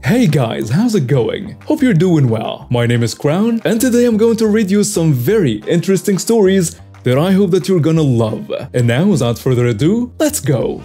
Hey guys, how's it going? Hope you're doing well. My name is Crown, and today I'm going to read you some very interesting stories that I hope that you're gonna love. And now, without further ado, let's go!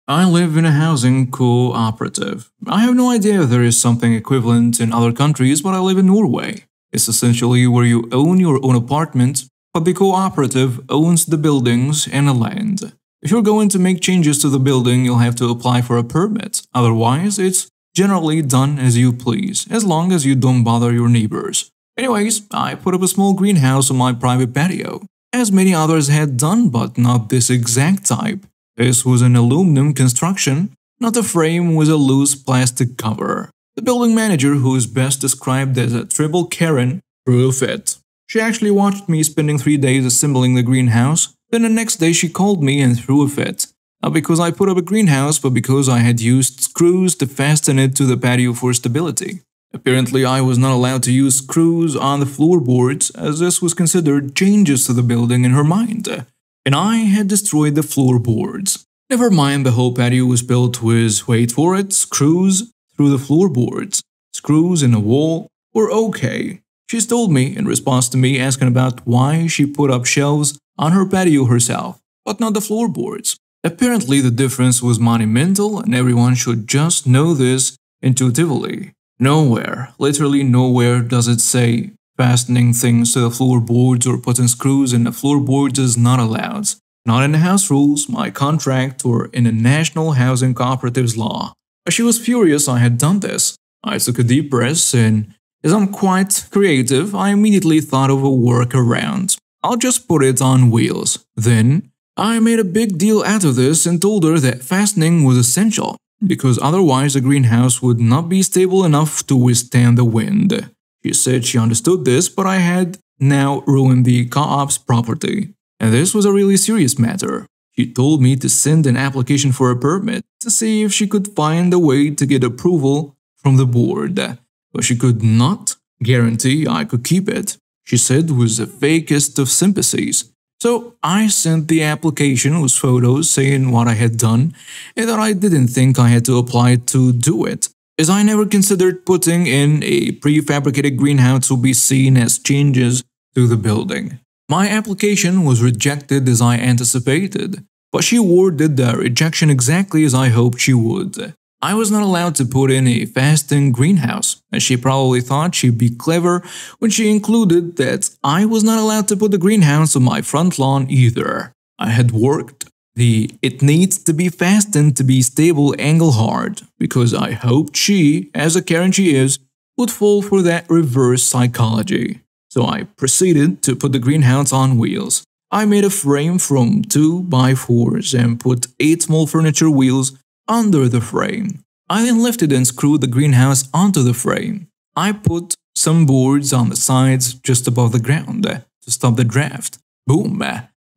I live in a housing cooperative. I have no idea if there is something equivalent in other countries, but I live in Norway. It's essentially where you own your own apartment, but the cooperative owns the buildings and the land. If you're going to make changes to the building, you'll have to apply for a permit. Otherwise, it's generally done as you please, as long as you don't bother your neighbors. Anyways, I put up a small greenhouse on my private patio, as many others had done, but not this exact type. This was an aluminum construction, not a frame with a loose plastic cover. The building manager, who is best described as a triple Karen, threw a fit. She actually watched me spending 3 days assembling the greenhouse, then the next day she called me and threw a fit. Not because I put up a greenhouse, but because I had used screws to fasten it to the patio for stability. Apparently, I was not allowed to use screws on the floorboards, as this was considered changes to the building in her mind. And I had destroyed the floorboards. Never mind, the whole patio was built with, wait for it, screws through the floorboards. Screws in the wall were okay. She told me in response to me asking about why she put up shelves on her patio herself, but not the floorboards. Apparently the difference was monumental and everyone should just know this intuitively. Nowhere, literally nowhere does it say fastening things to the floorboards or putting screws in the floorboards is not allowed. Not in the house rules, my contract, or in the National Housing Cooperative's law. As she was furious I had done this, I took a deep breath and, as I'm quite creative, I immediately thought of a workaround. I'll just put it on wheels. Then, I made a big deal out of this and told her that fastening was essential, because otherwise the greenhouse would not be stable enough to withstand the wind. She said she understood this, but I had now ruined the co-op's property. And this was a really serious matter. She told me to send an application for a permit to see if she could find a way to get approval from the board. But she could not guarantee I could keep it. She said with the fakest of sympathies. So I sent the application with photos saying what I had done and that I didn't think I had to apply to do it, as I never considered putting in a prefabricated greenhouse would be seen as changes to the building. My application was rejected as I anticipated, but she worded the rejection exactly as I hoped she would. I was not allowed to put in a fastened greenhouse, and she probably thought she'd be clever when she included that I was not allowed to put the greenhouse on my front lawn either. I had worked the "it needs to be fastened to be stable" angle hard, because I hoped she, as a Karen she is, would fall for that reverse psychology. So I proceeded to put the greenhouse on wheels. I made a frame from 2x4s and put 8 small furniture wheels under the frame. I then lifted and screwed the greenhouse onto the frame. I put some boards on the sides just above the ground to stop the draft. Boom!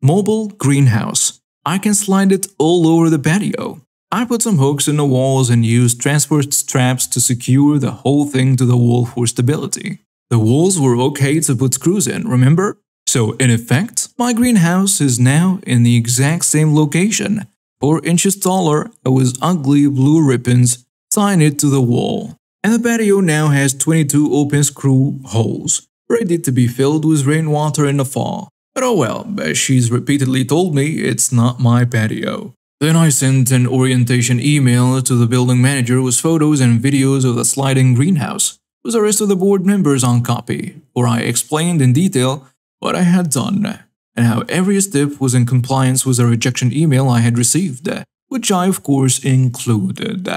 Mobile greenhouse. I can slide it all over the patio. I put some hooks in the walls and used transfer straps to secure the whole thing to the wall for stability. The walls were okay to put screws in, remember? So in effect, my greenhouse is now in the exact same location, 4 inches taller, with ugly blue ribbons tying it to the wall. And the patio now has 22 open screw holes, ready to be filled with rainwater in the fall. But oh well, as she's repeatedly told me, it's not my patio. Then I sent an orientation email to the building manager with photos and videos of the sliding greenhouse, with the rest of the board members on copy, where I explained in detail what I had done, and how every step was in compliance with the rejection email I had received, which I of course included.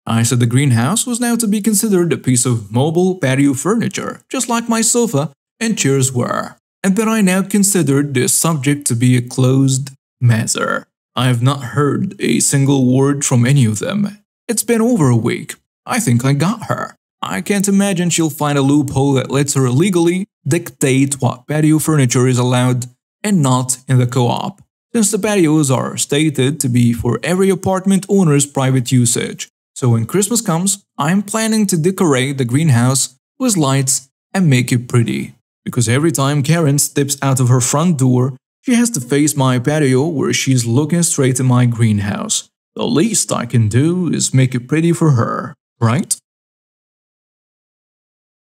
I said the greenhouse was now to be considered a piece of mobile patio furniture, just like my sofa and chairs were, and that I now considered this subject to be a closed matter. I have not heard a single word from any of them. It's been over a week. I think I got her. I can't imagine she'll find a loophole that lets her legally dictate what patio furniture is allowed and not in the co-op, since the patios are stated to be for every apartment owner's private usage. So when Christmas comes, I'm planning to decorate the greenhouse with lights and make it pretty, because every time Karen steps out of her front door, she has to face my patio where she's looking straight at my greenhouse. The least I can do is make it pretty for her, right?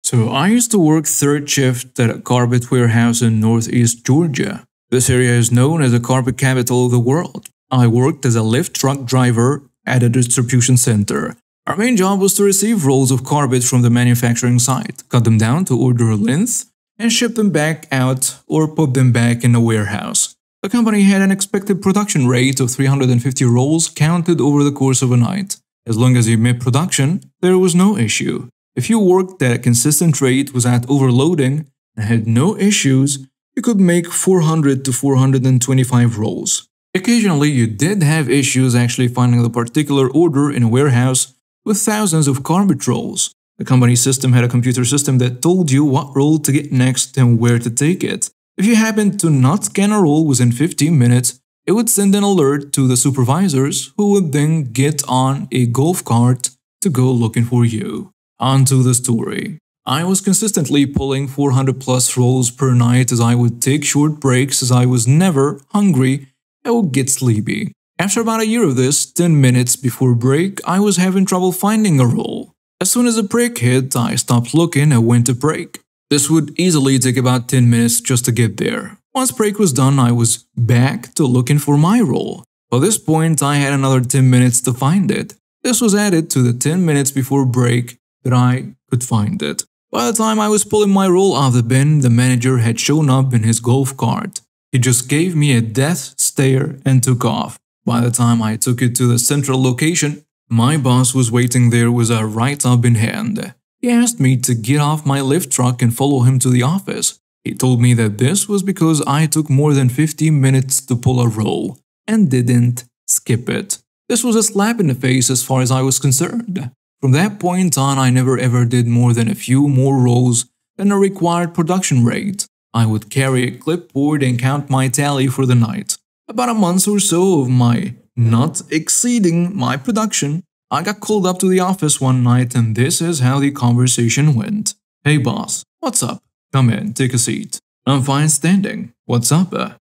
So I used to work third shift at a carpet warehouse in northeast Georgia. This area is known as the carpet capital of the world. I worked as a lift truck driver at a distribution center. Our main job was to receive rolls of carpet from the manufacturing site, cut them down to order length, and ship them back out or put them back in a warehouse. The company had an expected production rate of 350 rolls counted over the course of a night. As long as you met production, there was no issue. If you worked at a consistent rate without overloading and had no issues, you could make 400 to 425 rolls. Occasionally, you did have issues actually finding the particular order in a warehouse with thousands of carpet rolls. The company system had a computer system that told you what roll to get next and where to take it. If you happened to not scan a roll within 15 minutes, it would send an alert to the supervisors who would then get on a golf cart to go looking for you. On to the story. I was consistently pulling 400 plus rolls per night as I would take short breaks as I was never hungry and would get sleepy. After about a year of this, 10 minutes before break, I was having trouble finding a roll. As soon as the break hit, I stopped looking and went to break. This would easily take about 10 minutes just to get there. Once break was done, I was back to looking for my roll. By this point, I had another 10 minutes to find it. This was added to the 10 minutes before break that I could find it. By the time I was pulling my roll out of the bin, the manager had shown up in his golf cart. He just gave me a death stare and took off. By the time I took it to the central location, my boss was waiting there with a write-up in hand. He asked me to get off my lift truck and follow him to the office. He told me that this was because I took more than 15 minutes to pull a roll and didn't skip it. This was a slap in the face as far as I was concerned. From that point on, I never ever did more than a few more rolls than the required production rate. I would carry a clipboard and count my tally for the night. About a month or so of my not exceeding my production, I got called up to the office one night and this is how the conversation went. "Hey boss, what's up? Come in, take a seat." "I'm fine standing." "What's up?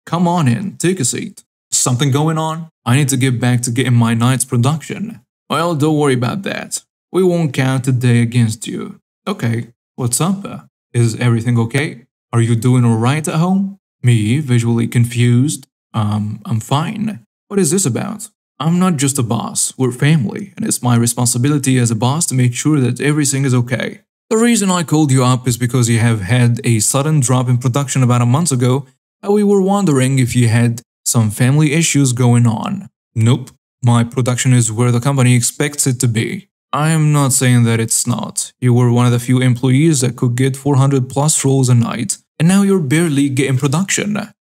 Come on in, take a seat." "Something going on?" "I need to get back to getting my night's production." "Well, don't worry about that. We won't count today against you." "Okay, what's up? Is everything okay? Are you doing alright at home?" Me, visually confused. I'm fine. What is this about?" "I'm not just a boss, we're family, and it's my responsibility as a boss to make sure that everything is okay. The reason I called you up is because you have had a sudden drop in production about a month ago, and we were wondering if you had some family issues going on." "Nope, my production is where the company expects it to be." "I am not saying that it's not. You were one of the few employees that could get 400 plus rolls a night, and now you're barely getting production."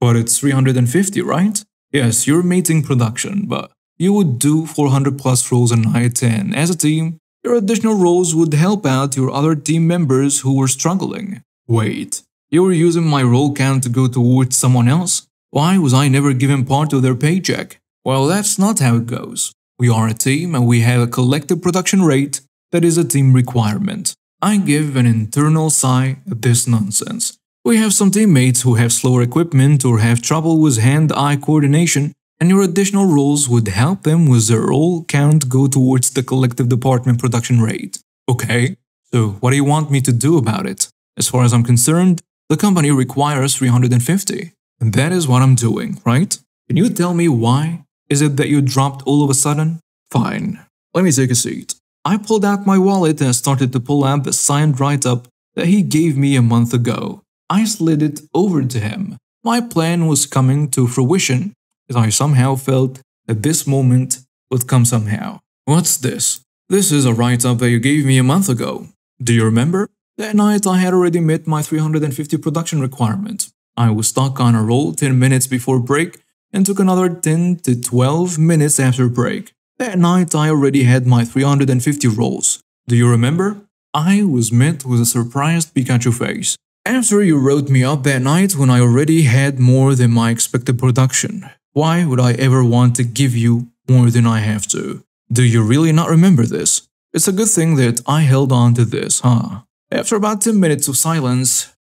"But it's 350, right?" "Yes, you're meeting production, but you would do 400 plus rolls a night, and as a team, your additional rolls would help out your other team members who were struggling." "Wait, you were using my roll count to go towards someone else? Why was I never given part of their paycheck?" "Well, that's not how it goes. We are a team and we have a collective production rate that is a team requirement." I give an internal sigh at this nonsense. We have some teammates who have slower equipment or have trouble with hand-eye coordination, and your additional rolls would help them with their roll count go towards the collective department production rate. "Okay, so what do you want me to do about it?" "As far as I'm concerned, the company requires 350, and that is what I'm doing, right? Can you tell me why? Is it that you dropped all of a sudden?" "Fine, let me take a seat." I pulled out my wallet and started to pull out the signed write-up that he gave me a month ago. I slid it over to him. My plan was coming to fruition, as I somehow felt that this moment would come somehow. "What's this?" "This is a write-up that you gave me a month ago. Do you remember?" That night I had already met my 350 production requirement. I was stuck on a roll 10 minutes before break and took another 10 to 12 minutes after break. That night I already had my 350 rolls. Do you remember? I was met with a surprised Pikachu face. "After you wrote me up that night when I already had more than my expected production, why would I ever want to give you more than I have to? Do you really not remember this? It's a good thing that I held on to this, huh?" After about 10 minutes of silence,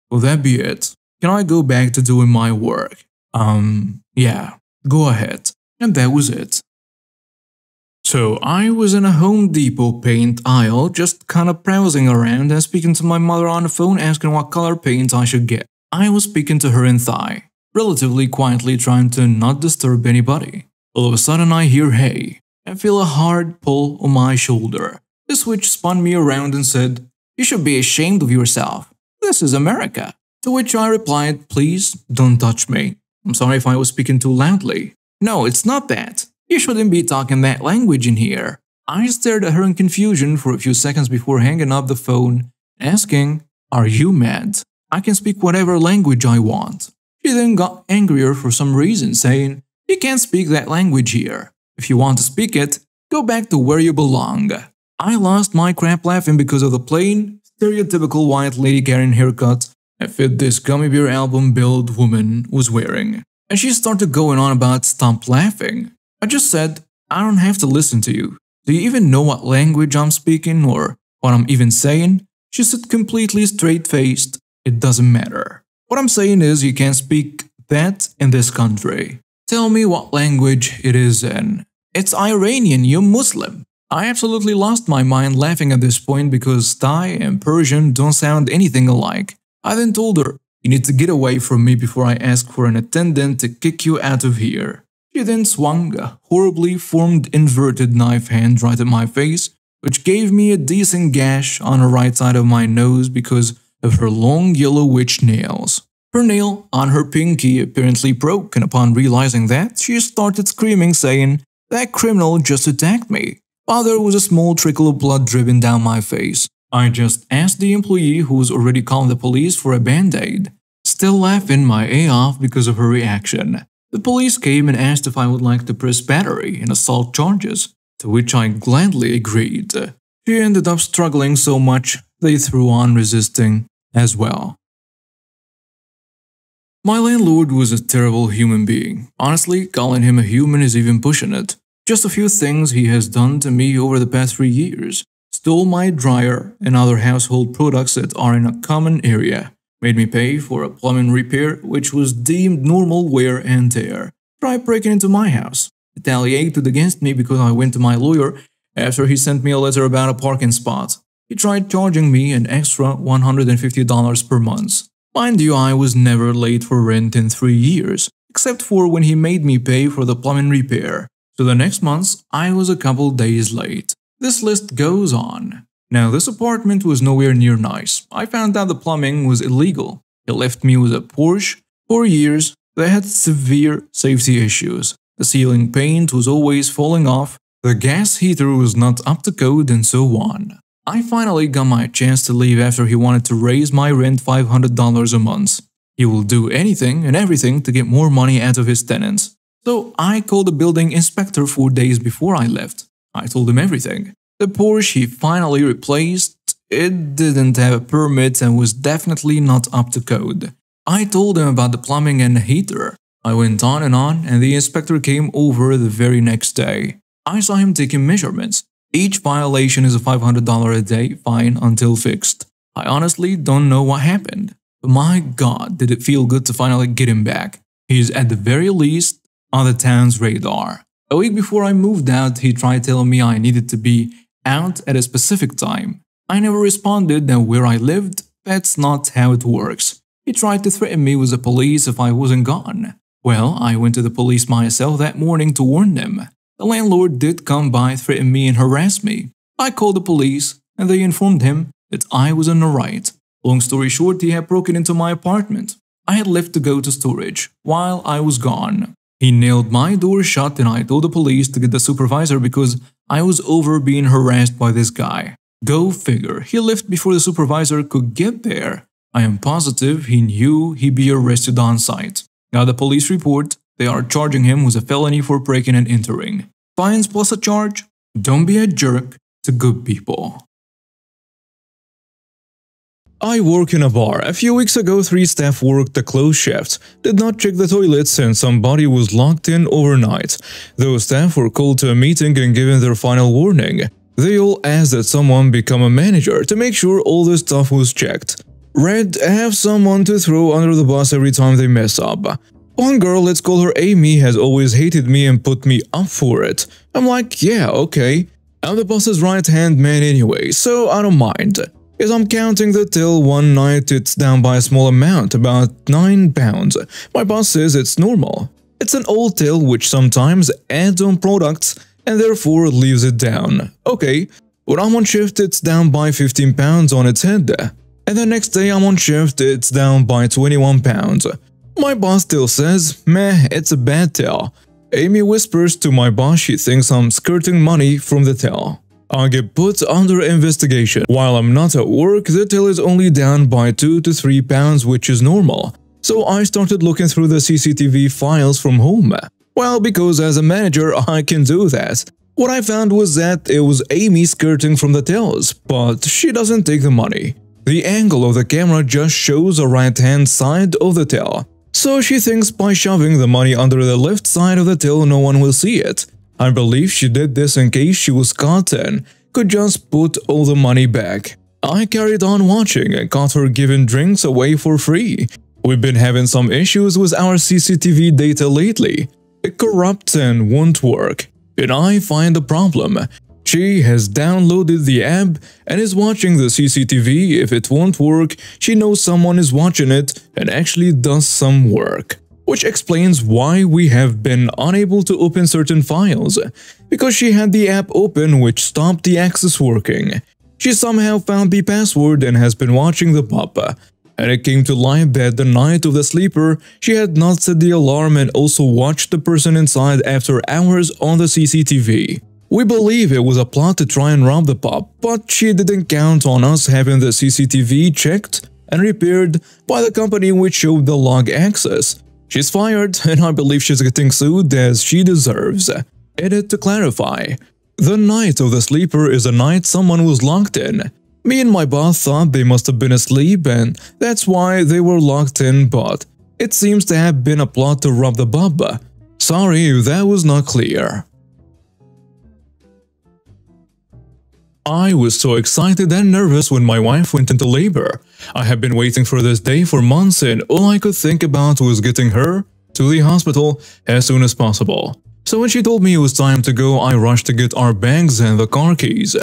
"Will that be it? Can I go back to doing my work?" Yeah, go ahead." And that was it. So I was in a Home Depot paint aisle just kinda browsing around and speaking to my mother on the phone asking what color paint I should get. I was speaking to her in Thai, relatively quietly trying to not disturb anybody. All of a sudden I hear hey, and feel a hard pull on my shoulder. The switch spun me around and said, "You should be ashamed of yourself. This is America." To which I replied, "Please don't touch me. I'm sorry if I was speaking too loudly." "No, it's not that. You shouldn't be talking that language in here." I stared at her in confusion for a few seconds before hanging up the phone, asking, "Are you mad? I can speak whatever language I want." She then got angrier for some reason, saying, "You can't speak that language here. If you want to speak it, go back to where you belong." I lost my crap laughing because of the plain, stereotypical white lady Karen haircut that fit this gummy bear album build woman was wearing. And she started going on about stop laughing. I just said, "I don't have to listen to you. Do you even know what language I'm speaking or what I'm even saying?" She said completely straight-faced, "It doesn't matter. What I'm saying is you can't speak that in this country. Tell me what language it is in." "It's Iranian, you Muslim." I absolutely lost my mind laughing at this point because Thai and Persian don't sound anything alike. I then told her, "You need to get away from me before I ask for an attendant to kick you out of here." She then swung a horribly formed inverted knife hand right at my face, which gave me a decent gash on the right side of my nose because of her long yellow witch nails. Her nail on her pinky apparently broke, and upon realizing that, she started screaming saying, "That criminal just attacked me," while there was a small trickle of blood dripping down my face. I just asked the employee who was already calling the police for a band-aid, still laughing my A off because of her reaction. The police came and asked if I would like to press battery and assault charges, to which I gladly agreed. She ended up struggling so much they threw on resisting as well. My landlord was a terrible human being. Honestly, calling him a human is even pushing it. Just a few things he has done to me over the past 3 years. Stole my dryer and other household products that are in a common area. Made me pay for a plumbing repair which was deemed normal wear and tear. Tried breaking into my house. Retaliated against me because I went to my lawyer after he sent me a letter about a parking spot. He tried charging me an extra $150 per month. Mind you, I was never late for rent in 3 years, except for when he made me pay for the plumbing repair. So the next month, I was a couple days late. This list goes on. Now, this apartment was nowhere near nice. I found out the plumbing was illegal. He left me with a Porsche for years that had severe safety issues. The ceiling paint was always falling off, the gas heater was not up to code, and so on. I finally got my chance to leave after he wanted to raise my rent $500 a month. He will do anything and everything to get more money out of his tenants. So I called the building inspector 4 days before I left. I told him everything. The Porsche he finally replaced, it didn't have a permit and was definitely not up to code. I told him about the plumbing and the heater. I went on, and the inspector came over the very next day. I saw him taking measurements. Each violation is a $500 a day fine until fixed. I honestly don't know what happened. But my god, did it feel good to finally get him back. He's at the very least on the town's radar. A week before I moved out, he tried telling me I needed to be out at a specific time. I never responded, and where I lived, that's not how it works. He tried to threaten me with the police if I wasn't gone. Well, I went to the police myself that morning to warn them. The landlord did come by, threaten me and harass me. I called the police, and they informed him that I was in the right. Long story short, he had broken into my apartment. I had left to go to storage while I was gone. He nailed my door shut, and I told the police to get the supervisor because I was over being harassed by this guy. Go figure, he left before the supervisor could get there. I am positive he knew he'd be arrested on site. Got the police report. They are charging him with a felony for breaking and entering. Fines plus a charge? Don't be a jerk to good people. I work in a bar. A few weeks ago, 3 staff worked the closed shift, did not check the toilets, and somebody was locked in overnight. Those staff were called to a meeting and given their final warning. They all asked that someone become a manager to make sure all this stuff was checked. Red, have someone to throw under the bus every time they mess up. One girl, let's call her Amy, has always hated me and put me up for it. I'm like, yeah, okay. I'm the boss's right-hand man anyway, so I don't mind. As I'm counting the till one night, it's down by a small amount, about 9 pounds. My boss says it's normal. It's an old till which sometimes adds on products and therefore leaves it down. Okay, when I'm on shift, it's down by 15 pounds on its head. And the next day I'm on shift, it's down by 21 pounds. My boss still says, meh, it's a bad till. Amy whispers to my boss she thinks I'm skirting money from the till. I get put under investigation. While I'm not at work, the till is only down by 2 to 3 pounds, which is normal. So I started looking through the CCTV files from home. Well, because as a manager, I can do that. What I found was that it was Amy skirting from the tills, but she doesn't take the money. The angle of the camera just shows the right-hand side of the till. So she thinks by shoving the money under the left side of the till no one will see it. I believe she did this in case she was caught and could just put all the money back. I carried on watching and caught her giving drinks away for free. We've been having some issues with our CCTV data lately. It corrupts and won't work. And I find the problem. She has downloaded the app and is watching the CCTV. If it won't work, she knows someone is watching it and actually does some work. Which explains why we have been unable to open certain files. Because she had the app open which stopped the access working. She somehow found the password and has been watching the pop. And it came to light that the night of the sleeper, she had not set the alarm and also watched the person inside after hours on the CCTV. We believe it was a plot to try and rob the pub, but she didn't count on us having the CCTV checked and repaired by the company which showed the log access. She's fired, and I believe she's getting sued as she deserves. Edit to clarify. The night of the sleeper is a night someone was locked in. Me and my boss thought they must have been asleep and that's why they were locked in, but it seems to have been a plot to rob the pub. Sorry if that was not clear. I was so excited and nervous when my wife went into labor. I had been waiting for this day for months and all I could think about was getting her to the hospital as soon as possible. So when she told me it was time to go, I rushed to get our bags and the car keys.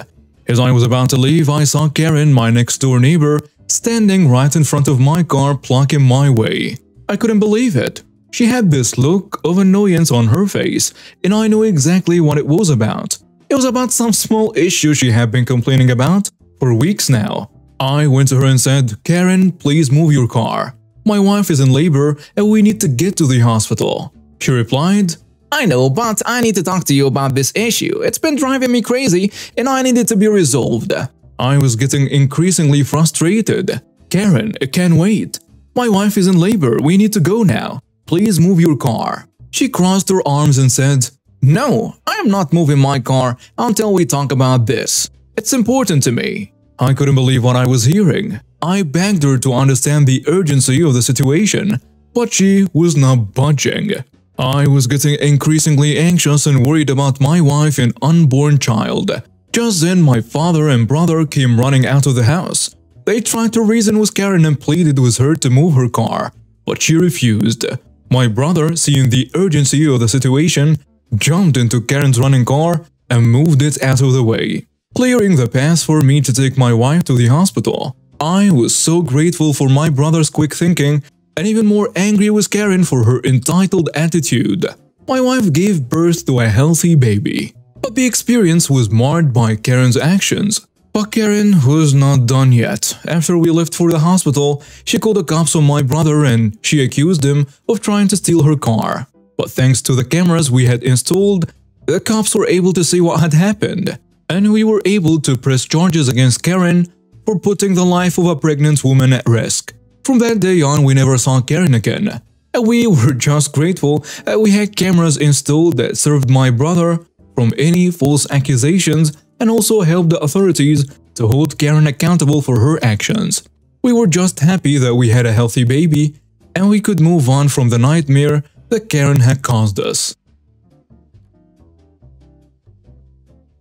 As I was about to leave, I saw Karen, my next-door neighbor, standing right in front of my car blocking my way. I couldn't believe it. She had this look of annoyance on her face, and I knew exactly what it was about. It was about some small issue she had been complaining about for weeks now. I went to her and said, Karen, please move your car. My wife is in labor and we need to get to the hospital. She replied, I know, but I need to talk to you about this issue. It's been driving me crazy and I need it to be resolved. I was getting increasingly frustrated. Karen, it can't wait. My wife is in labor. We need to go now. Please move your car. She crossed her arms and said, No, I am not moving my car until we talk about this. It's important to me. I couldn't believe what I was hearing. I begged her to understand the urgency of the situation, but she was not budging. I was getting increasingly anxious and worried about my wife and unborn child. Just then, my father and brother came running out of the house. They tried to reason with Karen and pleaded with her to move her car, but she refused. My brother, seeing the urgency of the situation, jumped into Karen's running car and moved it out of the way, clearing the path for me to take my wife to the hospital. I was so grateful for my brother's quick thinking and even more angry with Karen for her entitled attitude. My wife gave birth to a healthy baby, but the experience was marred by Karen's actions. But Karen was not done yet. After we left for the hospital, she called the cops on my brother and she accused him of trying to steal her car. But thanks to the cameras we had installed, the cops were able to see what had happened, and we were able to press charges against Karen for putting the life of a pregnant woman at risk. From that day on, we never saw Karen again, and we were just grateful that we had cameras installed that served my brother from any false accusations and also helped the authorities to hold Karen accountable for her actions. We were just happy that we had a healthy baby and we could move on from the nightmare that Karen had caused us.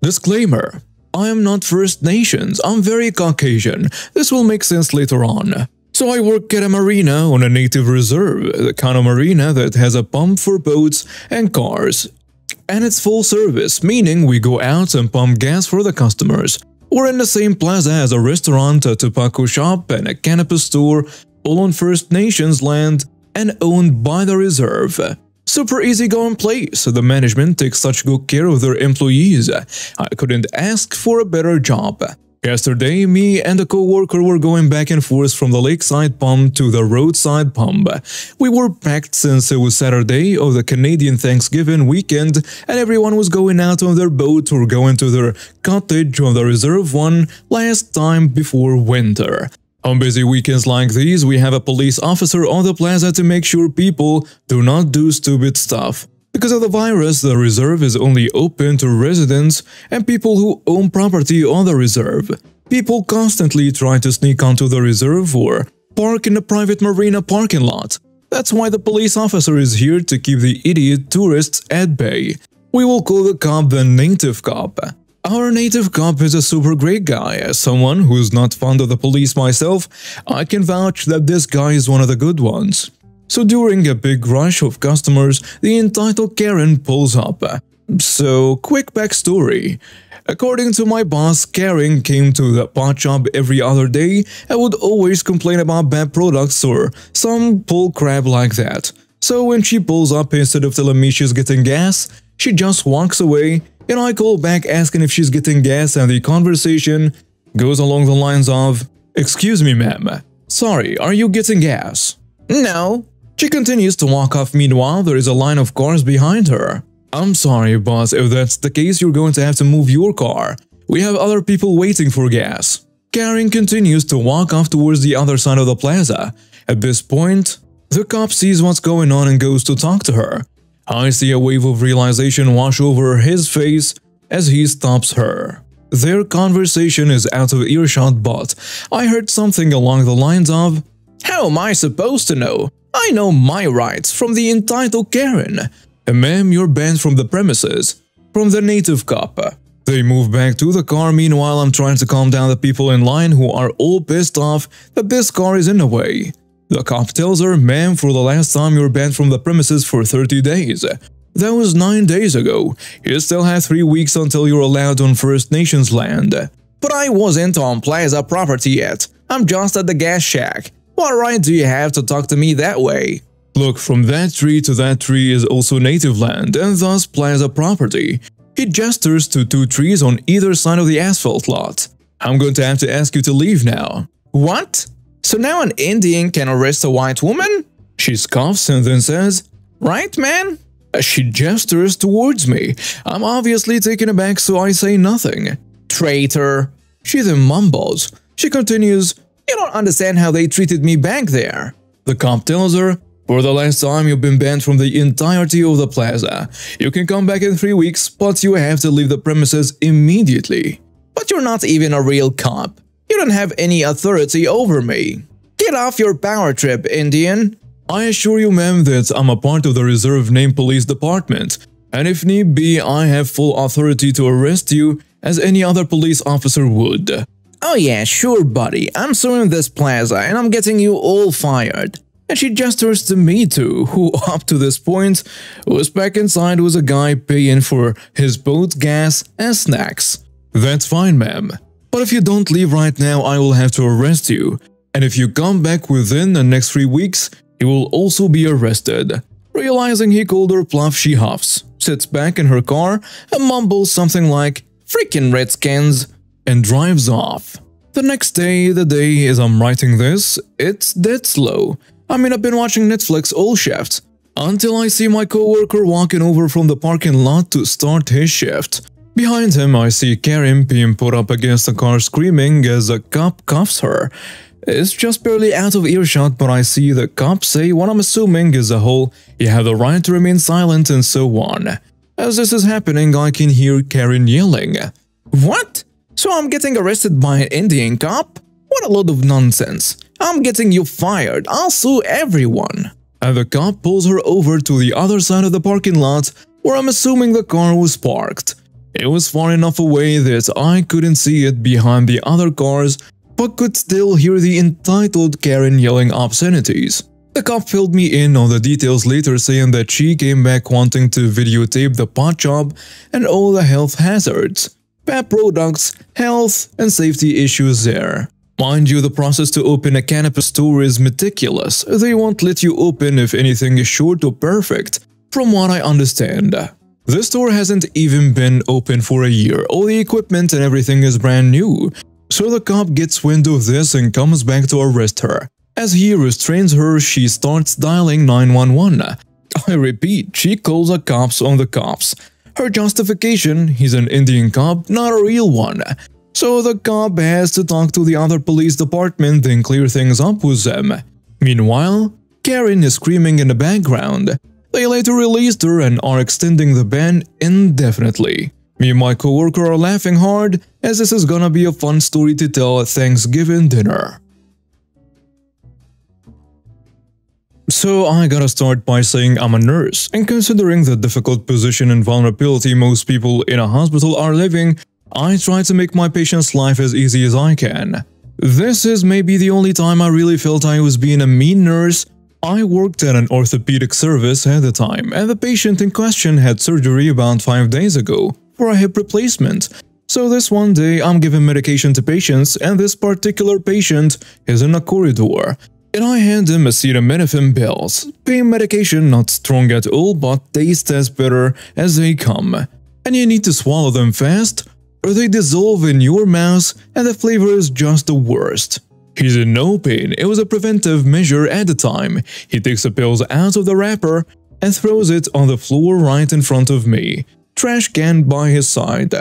Disclaimer: I am not First Nations, I'm very Caucasian. This will make sense later on. So I work at a marina on a native reserve, the kind of marina that has a pump for boats and cars. And it's full service, meaning we go out and pump gas for the customers. We're in the same plaza as a restaurant, a tobacco shop, and a cannabis store, all on First Nations land and owned by the reserve. Super easygoing place, the management takes such good care of their employees. I couldn't ask for a better job. Yesterday, me and a co-worker were going back and forth from the lakeside pump to the roadside pump. We were packed since it was Saturday of the Canadian Thanksgiving weekend and everyone was going out on their boat or going to their cottage on the reserve one last time before winter. On busy weekends like these, we have a police officer on the plaza to make sure people do not do stupid stuff. Because of the virus, the reserve is only open to residents and people who own property on the reserve. People constantly try to sneak onto the reserve or park in the private marina parking lot. That's why the police officer is here to keep the idiot tourists at bay. We will call the cop the native cop. Our native cop is a super great guy. As someone who's not fond of the police myself, I can vouch that this guy is one of the good ones. So during a big rush of customers, the entitled Karen pulls up. So, quick backstory. According to my boss, Karen came to the pot shop every other day and would always complain about bad products or some bull crap like that. So when she pulls up, instead of telling me she's getting gas, she just walks away and I call back asking if she's getting gas and the conversation goes along the lines of, "Excuse me ma'am, sorry, are you getting gas?" "No." She continues to walk off. Meanwhile, there is a line of cars behind her. "I'm sorry, boss, if that's the case, you're going to have to move your car. We have other people waiting for gas." Karen continues to walk off towards the other side of the plaza. At this point, the cop sees what's going on and goes to talk to her. I see a wave of realization wash over his face as he stops her. Their conversation is out of earshot, but I heard something along the lines of, "How am I supposed to know? I know my rights from the entitled Karen." "Ma'am, you're banned from the premises." From the native cop. They move back to the car. Meanwhile, I'm trying to calm down the people in line who are all pissed off that this car is in the way. The cop tells her, "Ma'am, for the last time you're banned from the premises for 30 days. That was 9 days ago. You still have 3 weeks until you're allowed on First Nations land." "But I wasn't on Plaza property yet. I'm just at the gas shack. What right do you have to talk to me that way?" "Look, from that tree to that tree is also native land and thus Plaza property." He gestures to 2 trees on either side of the asphalt lot. "I'm going to have to ask you to leave now." "What? So now an Indian can arrest a white woman?" She scoffs and then says, "Right, man?" She gestures towards me. I'm obviously taken aback, so I say nothing. "Traitor." She then mumbles. She continues, "You don't understand how they treated me back there." The cop tells her, "For the last time, you've been banned from the entirety of the plaza. You can come back in 3 weeks, but you have to leave the premises immediately." "But you're not even a real cop. You don't have any authority over me. Get off your power trip, Indian." "I assure you, ma'am, that I'm a part of the reserve named police department, and if need be, I have full authority to arrest you as any other police officer would." "Oh yeah, sure buddy, I'm suing this plaza and I'm getting you all fired." And she gestures to me too, who up to this point was back inside with a guy paying for his boat gas and snacks. "That's fine, ma'am. But if you don't leave right now, I will have to arrest you. And if you come back within the next 3 weeks, you will also be arrested." Realizing he called her bluff, she huffs, sits back in her car and mumbles something like, "Freaking Redskins," and drives off. The next day, the day as I'm writing this, it's dead slow. I mean, I've been watching Netflix all shift, until I see my coworker walking over from the parking lot to start his shift. Behind him, I see Karen being put up against the car screaming as a cop cuffs her. It's just barely out of earshot, but I see the cop say what I'm assuming is the whole "you have the right to remain silent" and so on. As this is happening, I can hear Karen yelling, "What? So I'm getting arrested by an Indian cop? What a load of nonsense. I'm getting you fired. I'll sue everyone." And the cop pulls her over to the other side of the parking lot where I'm assuming the car was parked. It was far enough away that I couldn't see it behind the other cars, but could still hear the entitled Karen yelling obscenities. The cop filled me in on the details later, saying that she came back wanting to videotape the pot job and all the health hazards, bad products, health and safety issues there. Mind you, the process to open a cannabis store is meticulous. They won't let you open if anything is short or perfect, from what I understand. The store hasn't even been open for a year. All the equipment and everything is brand new. So the cop gets wind of this and comes back to arrest her. As he restrains her, she starts dialing 911. I repeat, she calls the cops on the cops. Her justification, he's an Indian cop, not a real one. So the cop has to talk to the other police department, then clear things up with them. Meanwhile, Karen is screaming in the background. They later released her and are extending the ban indefinitely. Me and my coworker are laughing hard, as this is gonna be a fun story to tell at Thanksgiving dinner. So I gotta start by saying I'm a nurse, and considering the difficult position and vulnerability most people in a hospital are living, I try to make my patient's life as easy as I can. This is maybe the only time I really felt I was being a mean nurse. I worked at an orthopedic service at the time, and the patient in question had surgery about 5 days ago for a hip replacement. So this one day I'm giving medication to patients, and this particular patient is in a corridor. And I hand him acetaminophen pills. Pain medication, not strong at all, but taste as bitter as they come. And you need to swallow them fast, or they dissolve in your mouth and the flavor is just the worst. He's in no pain. It was a preventive measure at the time. He takes the pills out of the wrapper and throws it on the floor right in front of me. Trash can by his side.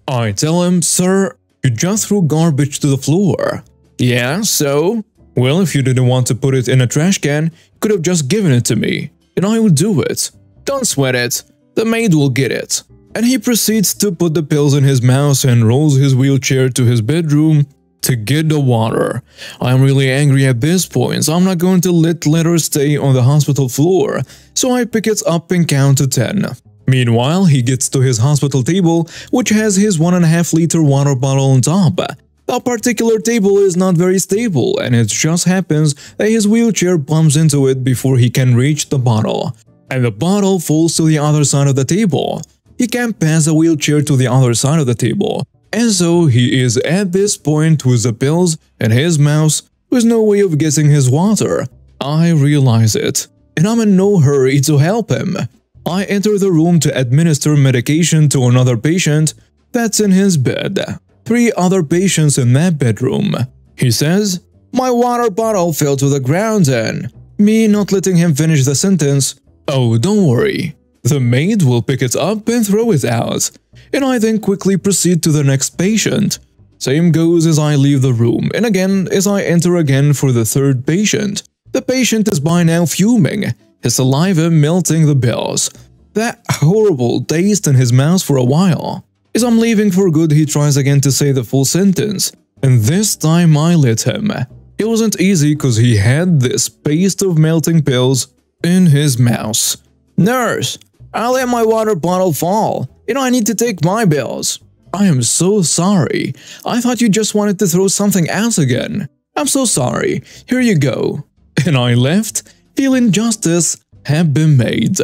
I tell him, "Sir, you just threw garbage to the floor." "Yeah, so?" "Well, if you didn't want to put it in a trash can, you could have just given it to me, and I would do it." "Don't sweat it. The maid will get it." And he proceeds to put the pills in his mouth and rolls his wheelchair to his bedroom to get the water. I'm really angry at this point, so I'm not going to let her stay on the hospital floor, so I pick it up and count to 10. Meanwhile, he gets to his hospital table, which has his 1.5-liter water bottle on top. That particular table is not very stable, and it just happens that his wheelchair bumps into it before he can reach the bottle, and the bottle falls to the other side of the table. He can't pass the wheelchair to the other side of the table, and so he is at this point with the pills in his mouth with no way of getting his water. I realize it, and I'm in no hurry to help him. I enter the room to administer medication to another patient that's in his bed. 3 other patients in that bedroom. He says, "My water bottle fell to the ground," and me not letting him finish the sentence. "Oh, don't worry. The maid will pick it up and throw it out." And I then quickly proceed to the next patient. Same goes as I leave the room, and again as I enter again for the 3rd patient. The patient is by now fuming, his saliva melting the pills. That horrible taste in his mouth for a while. As I'm leaving for good, he tries again to say the full sentence, and this time I let him. It wasn't easy cause he had this paste of melting pills in his mouth. "Nurse, I let my water bottle fall. I need to take my pills." "I am so sorry. I thought you just wanted to throw something out again. I'm so sorry. Here you go." And I left, feeling justice had been made.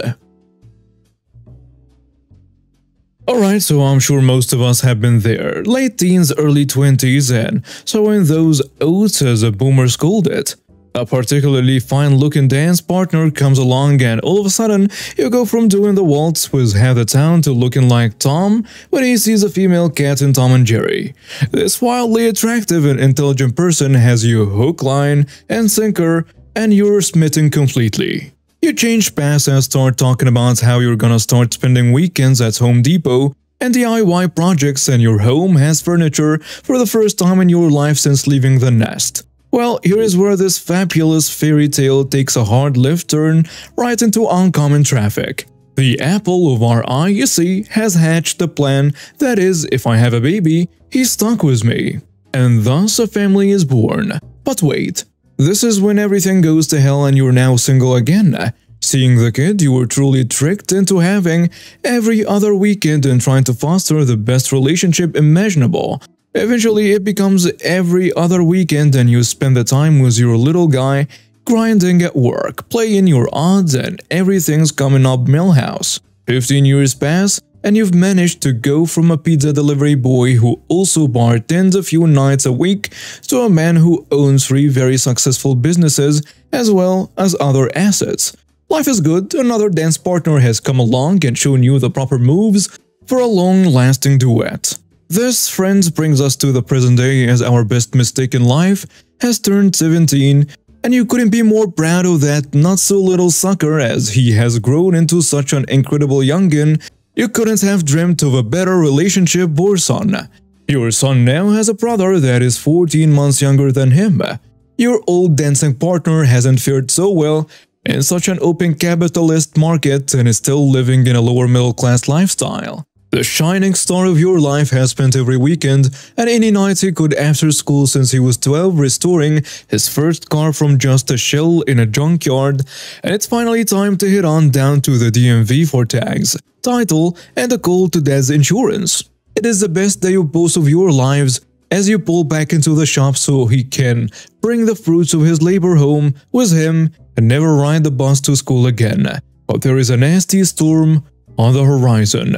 Alright, so I'm sure most of us have been there, late teens, early 20s, and sowing those oats as a boomer scolded. A particularly fine-looking dance partner comes along and all of a sudden, you go from doing the waltz with half the town to looking like Tom when he sees a female cat in Tom and Jerry. This wildly attractive and intelligent person has you hook, line, and sinker, and you're smitten completely. You change paths and start talking about how you're gonna start spending weekends at Home Depot and DIY projects, and your home has furniture for the first time in your life since leaving the nest. Well, here is where this fabulous fairy tale takes a hard left turn right into oncoming traffic. The apple of our eye, you see, has hatched a plan that is, if I have a baby, he's stuck with me. And thus a family is born. But wait. This is when everything goes to hell and you're now single again. Seeing the kid you were truly tricked into having every other weekend and trying to foster the best relationship imaginable. Eventually, it becomes every other weekend and you spend the time with your little guy grinding at work, playing your odds, and everything's coming up Millhouse. 15 years pass, and you've managed to go from a pizza delivery boy who also bartends a few nights a week to a man who owns 3 very successful businesses as well as other assets. Life is good, another dance partner has come along and shown you the proper moves for a long-lasting duet. This, friends, brings us to the present day as our best mistake in life has turned 17, and you couldn't be more proud of that not-so-little sucker as he has grown into such an incredible youngin'. You couldn't have dreamt of a better relationship or son. Your son now has a brother that is 14 months younger than him. Your old dancing partner hasn't fared so well in such an open capitalist market and is still living in a lower middle-class lifestyle. The shining star of your life has spent every weekend and any night he could after school since he was 12 restoring his first car from just a shell in a junkyard, and it's finally time to head on down to the DMV for tags, title, and a call to dad's insurance. It is the best day of both of your lives as you pull back into the shop so he can bring the fruits of his labor home with him and never ride the bus to school again. But there is a nasty storm on the horizon.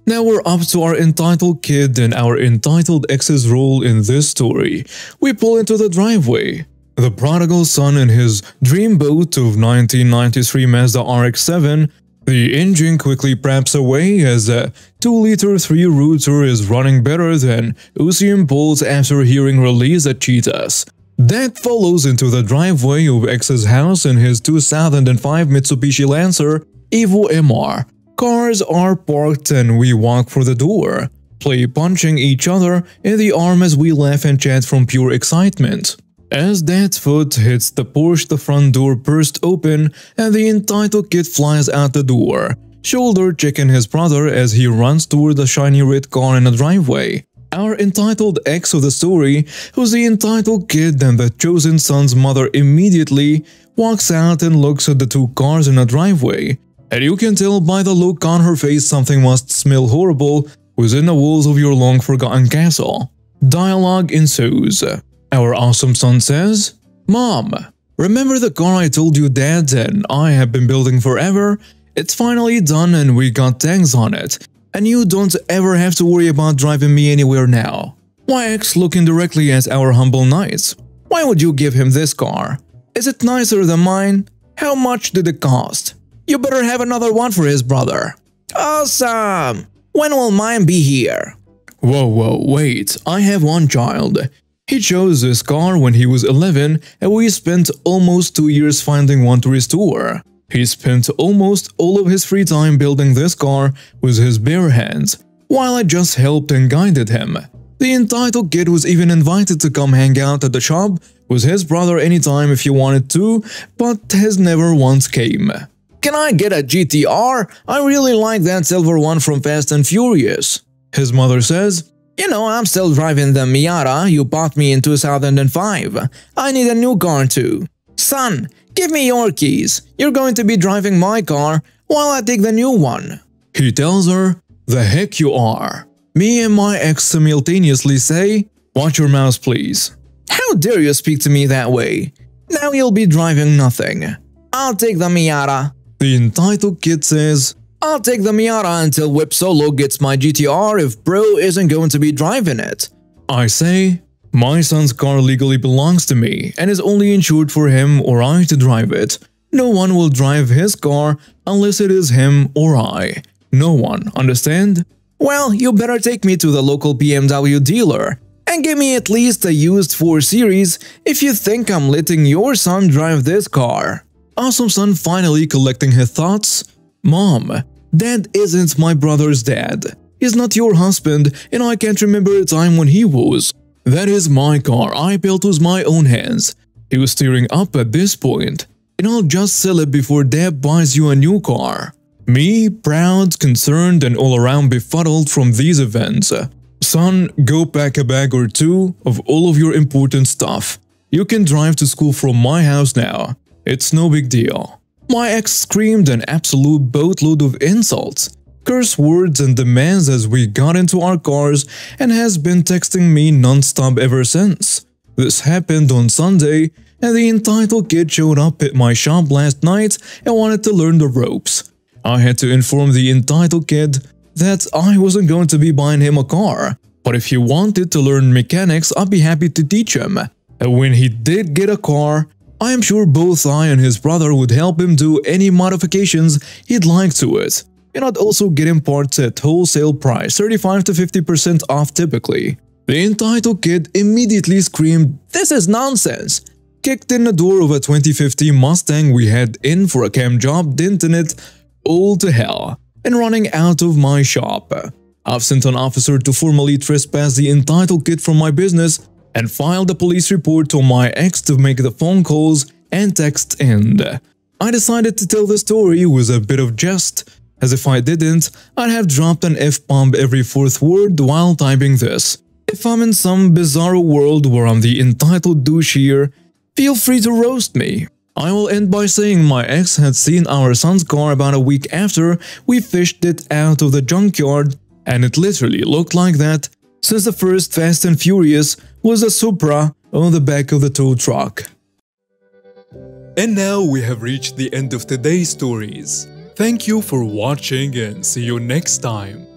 Now we're up to our entitled kid and our entitled ex's role in this story. We pull into the driveway. The prodigal son in his dream boat of 1993 Mazda RX-7. The engine quickly preps away as a 2-liter 3-router is running better than Usain Bolt after hearing release at Cheetahs. Dad follows into the driveway of ex's house in his 2005 Mitsubishi Lancer Evo MR. Cars are parked and we walk for the door, play punching each other in the arm as we laugh and chat from pure excitement. As Dad's foot hits the Porsche, the front door bursts open and the entitled kid flies out the door, shoulder checking his brother as he runs toward the shiny red car in the driveway. Our entitled ex of the story, who's the entitled kid and the chosen son's mother, immediately walks out and looks at the 2 cars in the driveway. And you can tell by the look on her face something must smell horrible within the walls of your long-forgotten castle. Dialogue ensues. Our awesome son says, "Mom, remember the car I told you Dad and I have been building forever? It's finally done and we got tags on it, and you don't ever have to worry about driving me anywhere now." My ex looking directly at our humble knight. "Why would you give him this car? Is it nicer than mine? How much did it cost? You better have another one for his brother." "Awesome! When will mine be here?" Whoa, wait, I have one child. He chose this car when he was 11 and we spent almost 2 years finding one to restore. He spent almost all of his free time building this car with his bare hands, while I just helped and guided him. The entitled kid was even invited to come hang out at the shop with his brother anytime if he wanted to, but has never once came. "Can I get a GTR? I really like that silver one from Fast and Furious." His mother says, "You know, I'm still driving the Miata you bought me in 2005. I need a new car too." "Son, give me your keys. You're going to be driving my car while I take the new one." He tells her, "The heck you are." Me and my ex simultaneously say, "Watch your mouth please." "How dare you speak to me that way? Now you'll be driving nothing." "I'll take the Miata." The entitled kid says, "I'll take the Miata until Whip Solo gets my GTR if bro isn't going to be driving it." I say, "My son's car legally belongs to me and is only insured for him or I to drive it. No one will drive his car unless it is him or I. No one, understand?" "Well, you better take me to the local BMW dealer and give me at least a used 4 Series if you think I'm letting your son drive this car." Awesome son finally collecting his thoughts. "Mom, Dad isn't my brother's dad. He's not your husband and I can't remember a time when he was. That is my car I built with my own hands." He was tearing up at this point. "And I'll just sell it before Dad buys you a new car." Me, proud, concerned, and all around befuddled from these events. "Son, go pack a bag or 2 of all of your important stuff. You can drive to school from my house now. It's no big deal." My ex screamed an absolute boatload of insults. curse words and demands as we got into our cars, and has been texting me non-stop ever since. This happened on Sunday, and the entitled kid showed up at my shop last night and wanted to learn the ropes. I had to inform the entitled kid that I wasn't going to be buying him a car, but if he wanted to learn mechanics, I'd be happy to teach him. And when he did get a car, I am sure both I and his brother would help him do any modifications he'd like to it. And I'd also get him parts at wholesale price, 35 to 50% off typically. The entitled kid immediately screamed, "This is nonsense!" Kicked in the door of a 2015 Mustang we had in for a cam job, denting it all to hell, and running out of my shop. I've sent an officer to formally trespass the entitled kid from my business and filed a police report on my ex to make the phone calls and texts end. I decided to tell the story with a bit of jest, as if I didn't, I'd have dropped an F-bomb every fourth word while typing this. If I'm in some bizarre world where I'm the entitled douche here, feel free to roast me. I will end by saying my ex had seen our son's car about a week after we fished it out of the junkyard, and it literally looked like that, since the first Fast and Furious was a Supra on the back of the tow truck. And now we have reached the end of today's stories. Thank you for watching and see you next time.